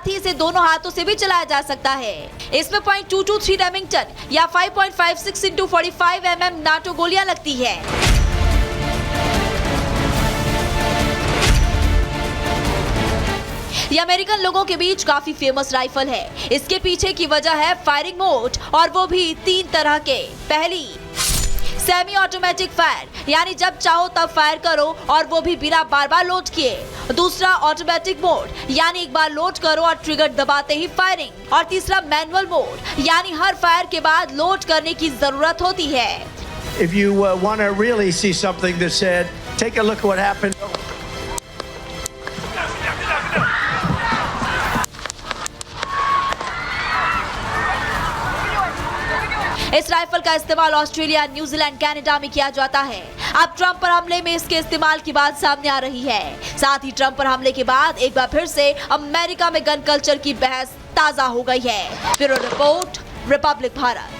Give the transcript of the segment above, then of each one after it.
साथ ही इसे दोनों हाथों से भी चलाया जा सकता है। इसमें .223 रेमिंगटन या 5.56 × 45 mm नाटो गोलियां लगती है। ये अमेरिकन लोगों के बीच काफी फेमस राइफल है। इसके पीछे की वजह है फायरिंग मोड, और वो भी 3 तरह के। पहली, सेमी ऑटोमेटिक फायर, यानी जब चाहो तब फायर करो और वो भी बिना बार बार लोड किए। दूसरा, ऑटोमेटिक मोड, यानी एक बार लोड करो और ट्रिगर दबाते ही फायरिंग। और तीसरा, मैनुअल मोड, यानी हर फायर के बाद लोड करने की जरूरत होती है। If you want to really see something that said, take a look at what happened. इस राइफल का इस्तेमाल ऑस्ट्रेलिया, न्यूजीलैंड, कनाडा में किया जाता है। अब ट्रंप पर हमले में इसके इस्तेमाल की बात सामने आ रही है। साथ ही ट्रंप पर हमले के बाद एक बार फिर से अमेरिका में गन कल्चर की बहस ताजा हो गई है। Bureau report, Republic Bharat.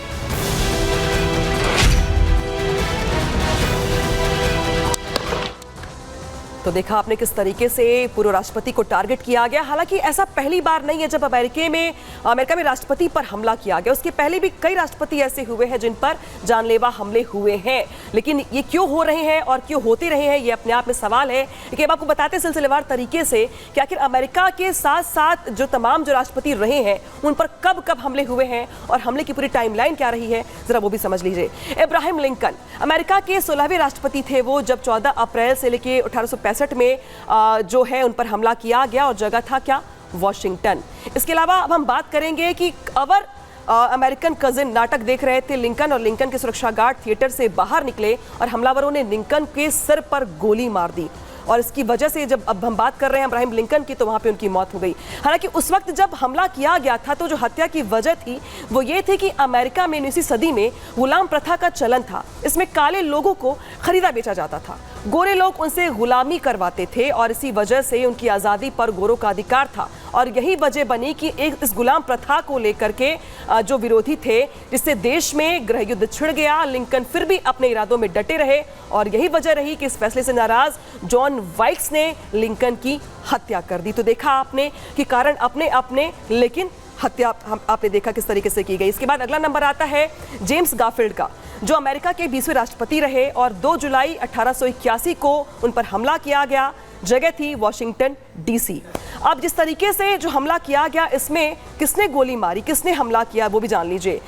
तो देखा आपने किस तरीके से पूर्व राष्ट्रपति को टारगेट किया गया। हालांकि ऐसा पहली बार नहीं है जब अमेरिका में राष्ट्रपति पर हमला किया गया। उसके पहले भी कई राष्ट्रपति ऐसे हुए हैं जिन पर जानलेवा हमले हुए हैं। लेकिन ये क्यों हो रहे हैं और क्यों होते रहे हैं, ये अपने आप में सवाल है। लेकिन अब आपको बताते हैं सिलसिलेवार तरीके से कि आखिर अमेरिका के साथ साथ जो तमाम राष्ट्रपति रहे हैं उन पर कब कब हमले हुए हैं और हमले की पूरी टाइमलाइन क्या रही है, जरा वो भी समझ लीजिए। इब्राहिम लिंकन अमेरिका के 16वें राष्ट्रपति थे। वो जब 14 अप्रैल से लेकर 1865 में जो है उन पर हमला किया गया और जगह था क्या, वॉशिंगटन। इसके अलावा अब हम बात करेंगे कि अवर अमेरिकन कजिन नाटक देख रहे थे लिंकन, और लिंकन के सुरक्षा गार्ड थिएटर से बाहर निकले और हमलावरों ने लिंकन के सिर पर गोली मार दी। और इसकी वजह से जब अब हम बात कर रहे हैं अब्राहम लिंकन की, तो वहां पे उनकी मौत हो गई। हालांकि उस वक्त जब हमला किया गया था तो जो हत्या की वजह थी वो ये थी कि अमेरिका में 19वीं सदी में गुलाम प्रथा का चलन था। इसमें काले लोगों को खरीदा बेचा जाता था, गोरे लोग उनसे गुलामी करवाते थे और इसी वजह से उनकी आज़ादी पर गोरों का अधिकार था। और यही वजह बनी कि इस गुलाम प्रथा को लेकर के जो विरोधी थे, जिससे देश में गृह युद्ध छिड़ गया। लिंकन फिर भी अपने इरादों में डटे रहे और यही वजह रही कि इस फैसले से नाराज जॉन वाइक्स ने लिंकन की हत्या कर दी। तो देखा आपने कि कारण अपने अपने, लेकिन हत्या आपने देखा किस तरीके से की गई। इसके बाद अगला नंबर आता है जेम्स गारफील्ड का, जो अमेरिका के 20वें राष्ट्रपति रहे और 2 जुलाई 1881 को उन पर हमला किया गया। जगह थी वॉशिंगटन डीसी। अब जिस तरीके से जो हमला किया गया, इसमें किसने गोली मारी, किसने हमला किया, वो भी जान लीजिए।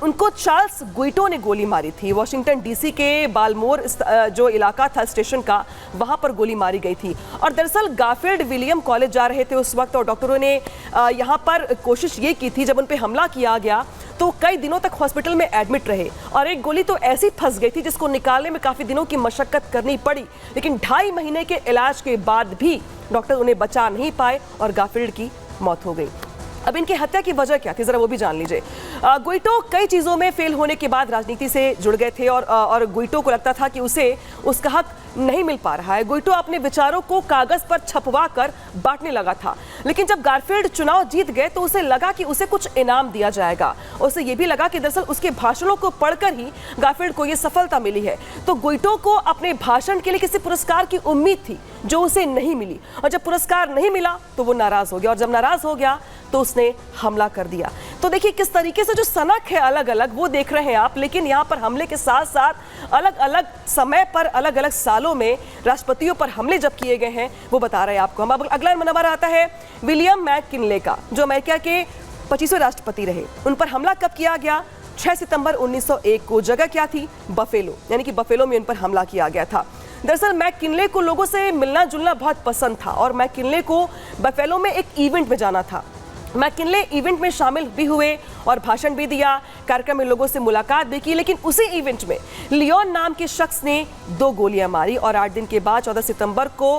उनको चार्ल्स गुइटो ने गोली मारी थी। वॉशिंगटन डीसी के बाल्मोर जो इलाका था स्टेशन का, वहां पर गोली मारी गई थी। और दरअसल गारफील्ड विलियम कॉलेज जा रहे थे उस वक्त, और डॉक्टरों ने यहां पर कोशिश ये की थी, जब उन पर हमला किया गया तो कई दिनों तक हॉस्पिटल में एडमिट रहे और एक गोली तो ऐसी फंस गई थी जिसको निकालने में काफी दिनों की मशक्कत करनी पड़ी। लेकिन 2.5 महीने के इलाज के बाद भी डॉक्टर उन्हें बचा नहीं पाए और गारफील्ड की मौत हो गई। अब इनकी हत्या की वजह क्या थी, जरा वो भी जान लीजिए। गुइटो कई चीज़ों में फेल होने के बाद राजनीति से जुड़ गए थे और गुइटो को लगता था कि उसे उसका हक नहीं मिल पा रहा है। गुइटो अपने विचारों को कागज पर छपवा कर बांटने लगा था। लेकिन जब गारफील्ड चुनाव जीत गए तो उसे लगा कि उसे कुछ इनाम दिया जाएगा। उसे ये भी लगा कि दरअसल उसके भाषणों को पढ़कर ही गारफील्ड को ये सफलता मिली है। तो गुइटो को अपने भाषण के लिए किसी पुरस्कार की उम्मीद थी जो उसे नहीं मिली, और जब पुरस्कार नहीं मिला तो वो नाराज हो गया, और जब नाराज हो गया तो उसने हमला कर दिया। तो देखिए किस तरीके से जो सनक है अलग अलग वो देख रहे हैं आप, लेकिन यहाँ पर हमले के साथ साथ अलग अलग समय पर अलग अलग सालों में राष्ट्रपतियों पर हमले जब किए गए हैं वो बता रहे हैं आपको हम। अब अगला नंबर आता है विलियम मैककिनले का, जो अमेरिका के 25वें राष्ट्रपति रहे। उन पर हमला कब किया गया, 6 सितंबर 1901 को। जगह क्या थी, बफेलो, यानी कि बफेलो में उन पर हमला किया गया था। दरअसल मैककिनले को लोगों से मिलना जुलना बहुत पसंद था और मैककिनले को बफेलो में एक इवेंट में जाना था। मैककिनले इवेंट में शामिल भी हुए और भाषण भी दिया, कार्यक्रम में लोगों से मुलाकात भी की। लेकिन उसी इवेंट में लियोन नाम के शख्स ने 2 गोलियां मारी और 8 दिन के बाद 14 सितंबर को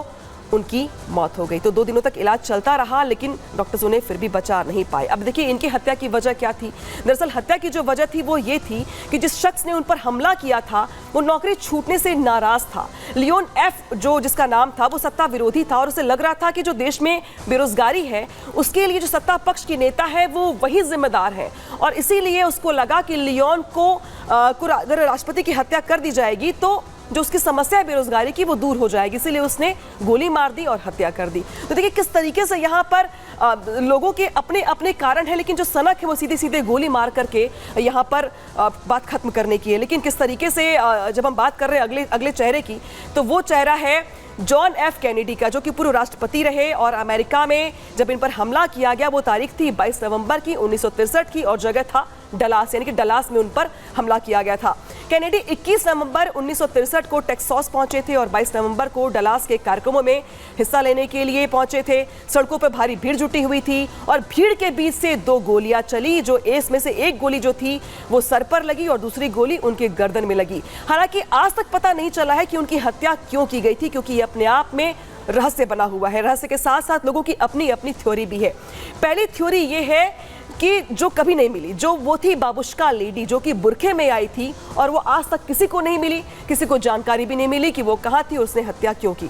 उनकी मौत हो गई। तो 2 दिनों तक इलाज चलता रहा, लेकिन डॉक्टर्स उन्हें फिर भी बचा नहीं पाए। अब देखिए इनकी हत्या की वजह क्या थी। दरअसल हत्या की जो वजह थी वो ये थी कि जिस शख्स ने उन पर हमला किया था वो नौकरी छूटने से नाराज था। लियोन एफ जो जिसका नाम था वो सत्ता विरोधी था और उसे लग रहा था कि जो देश में बेरोजगारी है उसके लिए जो सत्ता पक्ष की नेता है वो वही जिम्मेदार है, और इसीलिए उसको लगा कि लियोन को अगर राष्ट्रपति की हत्या कर दी जाएगी तो जो उसकी समस्या है बेरोजगारी की वो दूर हो जाएगी, इसीलिए उसने गोली मार दी और हत्या कर दी। तो देखिए किस तरीके से यहाँ पर लोगों के अपने अपने कारण है, लेकिन जो सनक है वो सीधे सीधे गोली मार करके यहाँ पर बात खत्म करने की है। लेकिन किस तरीके से जब हम बात कर रहे हैं अगले चेहरे की, तो वो चेहरा है जॉन एफ कैनेडी का, जो कि पूर्व राष्ट्रपति रहे। और अमेरिका में जब इन पर हमला किया गया वो तारीख थी 22 नवंबर की 1963 की और जगह था डलास, यानी कि डलास में उन पर हमला किया गया था। कैनेडी 21 नवंबर 1963 को टेक्सास पहुंचे थे और 22 नवंबर को डलास के कार्यक्रमों में हिस्सा लेने के लिए पहुंचे थे। सड़कों पर भारी भीड़ जुटी हुई थी और भीड़ के बीच से 2 गोलियां चली, जो इसमें से एक गोली जो थी वो सर पर लगी और दूसरी गोली उनके गर्दन में लगी। हालांकि आज तक पता नहीं चला है कि उनकी हत्या क्यों की गई थी, क्योंकि ये अपने आप में रहस्य बना हुआ है। रहस्य के साथ साथ लोगों की अपनी अपनी थ्योरी भी है। पहली थ्योरी ये है कि जो कभी नहीं मिली, जो वो थी बाबुश्का लेडी, जो कि बुरखे में आई थी और वो आज तक किसी को नहीं मिली, किसी को जानकारी भी नहीं मिली कि वो कहाँ थी, उसने हत्या क्यों की।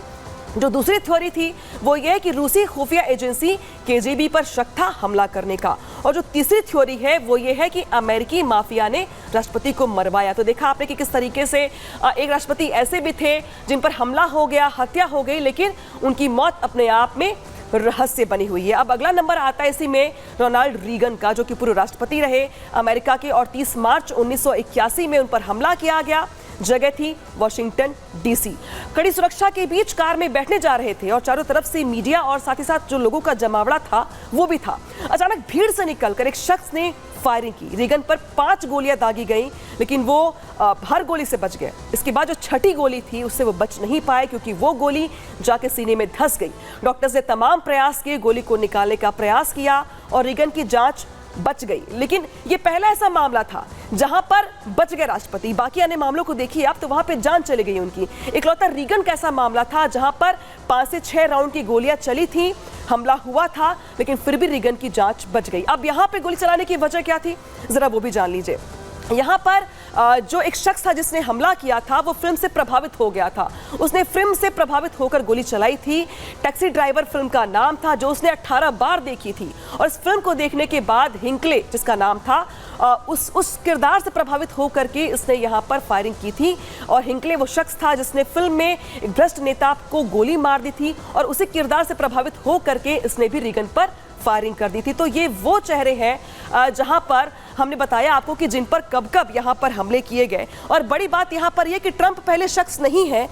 जो दूसरी थ्योरी थी वो ये कि रूसी खुफिया एजेंसी केजीबी पर शक था हमला करने का। और जो तीसरी थ्योरी है वो ये है कि अमेरिकी माफिया ने राष्ट्रपति को मरवाया। तो देखा आपने कि किस तरीके से एक राष्ट्रपति ऐसे भी थे जिन पर हमला हो गया, हत्या हो गई, लेकिन उनकी मौत अपने आप में रहस्य बनी हुई है। अब अगला नंबर आता है इसी में रोनाल्ड रीगन का, जो कि पूर्व राष्ट्रपति रहे अमेरिका के। और 30 मार्च 1981 में उन पर हमला किया गया। जगह थी वॉशिंगटन डीसी। कड़ी सुरक्षा के बीच कार में बैठने जा रहे थे और चारों तरफ से मीडिया और साथ ही साथ जो लोगों का जमावड़ा था वो भी था। अचानक भीड़ से निकलकर एक शख्स ने फायरिंग की। रीगन पर 5 गोलियां दागी गई, लेकिन वो हर गोली से बच गए। इसके बाद जो छठी गोली थी उससे वो बच नहीं पाए, क्योंकि वो गोली जाके सीने में धंस गई। डॉक्टर्स ने तमाम प्रयास किए, गोली को निकालने का प्रयास किया और रीगन की जांच बच गई। लेकिन ये पहला ऐसा मामला था जहां पर बच गए राष्ट्रपति। बाकी अन्य मामलों को देखिए आप, तो वहां पे जान चली गई उनकी। इकलौता रीगन का ऐसा मामला था जहां पर 5 से 6 राउंड की गोलियां चली थी, हमला हुआ था, लेकिन फिर भी रीगन की जांच बच गई। अब यहां पे गोली चलाने की वजह क्या थी, जरा वो भी जान लीजिए। यहाँ पर जो एक शख्स था जिसने हमला किया था वो फिल्म से प्रभावित हो गया था। उसने फिल्म से प्रभावित होकर गोली चलाई थी। टैक्सी ड्राइवर फिल्म का नाम था, जो उसने 18 बार देखी थी। और इस फिल्म को देखने के बाद हिंकले, जिसका नाम था, उस किरदार से प्रभावित होकर के इसने यहाँ पर फायरिंग की थी। और हिंकले वो शख्स था जिसने फिल्म में एक भ्रष्ट नेता को गोली मार दी थी और उसी किरदार से प्रभावित होकर के इसने भी रीगन पर फायरिंग कर दी थी। तो ये वो चेहरे हैं जहां पर हमने बताया आपको कि जिन पर कब कब यहां पर हमले किए गए। और बड़ी बात यहां पर यह कि ट्रंप पहले शख्स नहीं है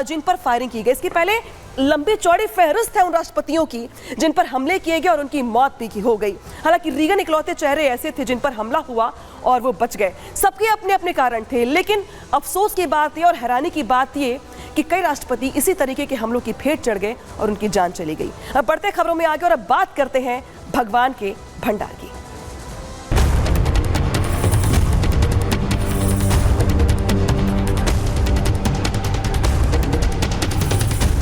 जिन पर फायरिंग की गई। इसके पहले लंबी चौड़ी फहरिस्त है उन राष्ट्रपतियों की जिन पर हमले किए गए और उनकी मौत भी हो गई। हालांकि रीगन इकलौते चेहरे ऐसे थे जिन पर हमला हुआ और वो बच गए। सबके अपने अपने कारण थे, लेकिन अफसोस की बात ये और हैरानी की बात ये कि कई राष्ट्रपति इसी तरीके के हमलों की भेंट चढ़ गए और उनकी जान चली गई। अब बढ़ते खबरों में आगे और अब बात करते हैं भगवान के भंडार की।